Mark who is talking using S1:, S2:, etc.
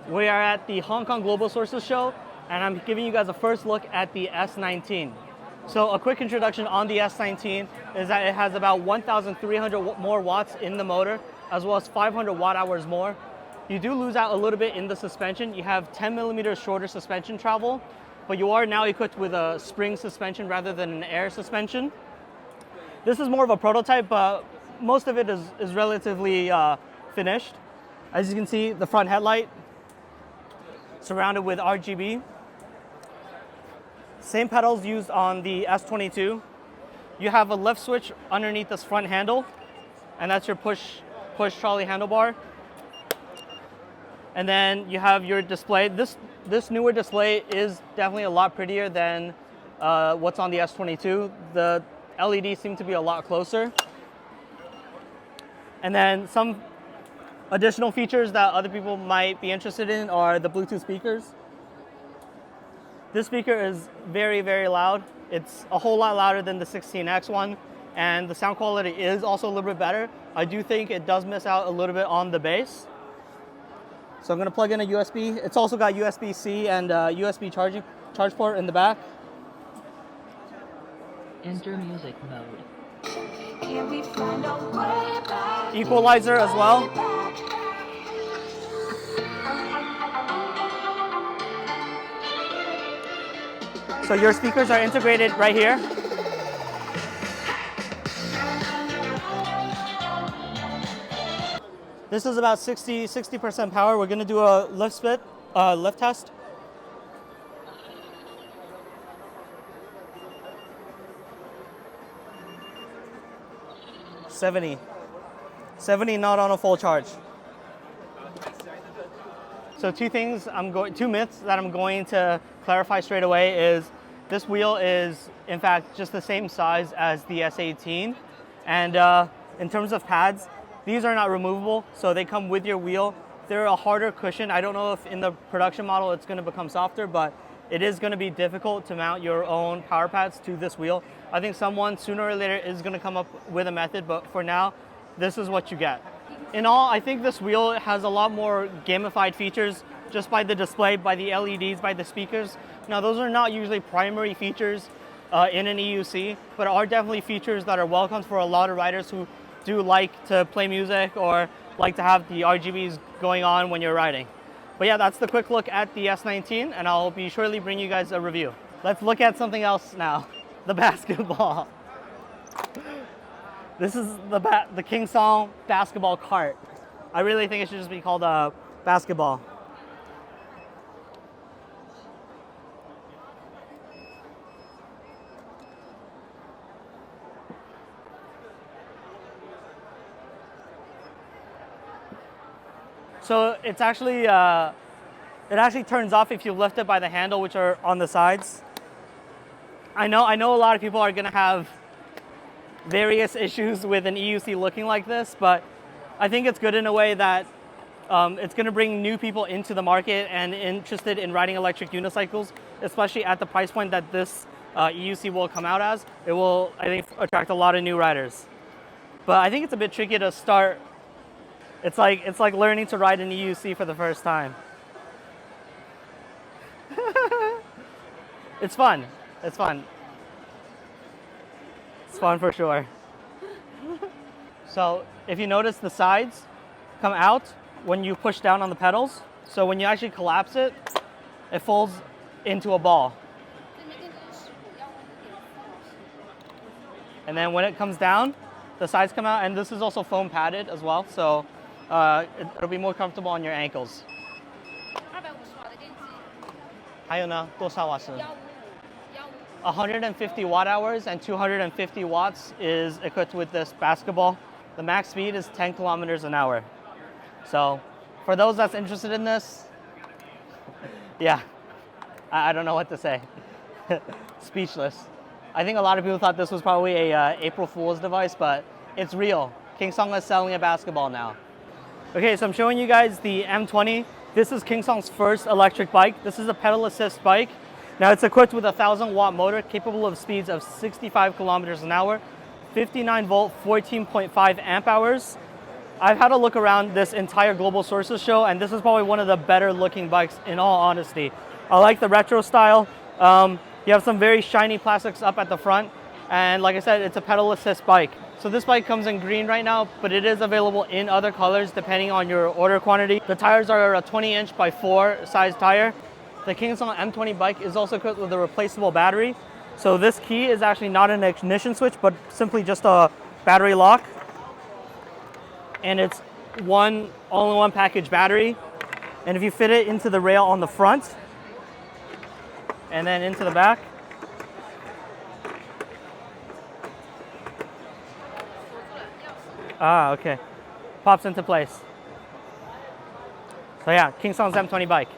S1: We are at the Hong Kong Global Sources Show, and I'm giving you guys a first look at the S19. So a quick introduction on the S19 is that it has about 1,300 more watts in the motor, as well as 500 watt hours more. You do lose out a little bit in the suspension. You have 10 millimeters shorter suspension travel, but you are now equipped with a spring suspension rather than an air suspension. This is more of a prototype, but most of it is relatively finished. As you can see, the front headlight surrounded with RGB. Same pedals used on the S22. You have a lift switch underneath this front handle, and that's your push trolley handlebar. And then you have your display. This newer display is definitely a lot prettier than what's on the S22. The LEDs seem to be a lot closer. And then some additional features that other people might be interested in are the Bluetooth speakers. This speaker is very, very loud. It's a whole lot louder than the 16X one, and the sound quality is also a little bit better. I do think it does miss out a little bit on the bass. So I'm gonna plug in a USB. It's also got USB-C and USB charge port in the back.
S2: Enter music mode.
S1: Equalizer as well. So your speakers are integrated right here. This is about 60% power. We're gonna do a lift test. $70 not on a full charge. So two myths that I'm going to clarify straight away is this wheel is in fact just the same size as the S18, and in terms of pads, these are not removable, so they come with your wheel. They're a harder cushion. I don't know if in the production model it's going to become softer, but it is going to be difficult to mount your own power pads to this wheel. I think someone sooner or later is going to come up with a method, but for now, this is what you get. In all, I think this wheel has a lot more gamified features just by the display, by the LEDs, by the speakers. Now, those are not usually primary features in an EUC, but are definitely features that are welcomed for a lot of riders who do like to play music or like to have the RGBs going on when you're riding. But yeah, that's the quick look at the S19, and I'll be surely bring you guys a review. Let's look at something else now, the basketball. This is the Kingsong basketball cart. I really think it should just be called a basketball. So it's actually, it actually turns off if you lift it by the handle, which are on the sides. I know a lot of people are gonna have various issues with an EUC looking like this, but I think it's good in a way that it's gonna bring new people into the market and interested in riding electric unicycles, especially at the price point that this EUC will come out as. It will, I think, attract a lot of new riders. But I think it's a bit tricky to start. It's like learning to ride an EUC for the first time. It's fun. It's fun. It's fun for sure. So if you notice, the sides come out when you push down on the pedals. So when you actually collapse it, it folds into a ball. And then when it comes down, the sides come out, and this is also foam padded as well. So it'll be more comfortable on your ankles. 还有呢，多少瓦时？ 150 watt hours and 250 watts is equipped with this basketball. The max speed is 10 kilometers an hour. So for those that's interested in this, yeah, I don't know what to say. Speechless. I think a lot of people thought this was probably a April Fool's device, but it's real. Kingsong is selling a basketball now. Okay, so I'm showing you guys the M20. This is Kingsong's first electric bike. This is a pedal assist bike. Now it's equipped with a 1,000 watt motor capable of speeds of 65 kilometers an hour, 59 volt, 14.5 amp hours. I've had a look around this entire Global Sources show, and this is probably one of the better looking bikes in all honesty. I like the retro style. You have some very shiny plastics up at the front, and like I said, it's a pedal assist bike. So this bike comes in green right now, but it is available in other colors depending on your order quantity. The tires are a 20-inch by 4 size tire. The Kingston M20 bike is also equipped with a replaceable battery. So this key is actually not an ignition switch, but simply just a battery lock. And it's all-in-one package battery. And if you fit it into the rail on the front and then into the back, okay, pops into place. So yeah, Kingston's M20 bike.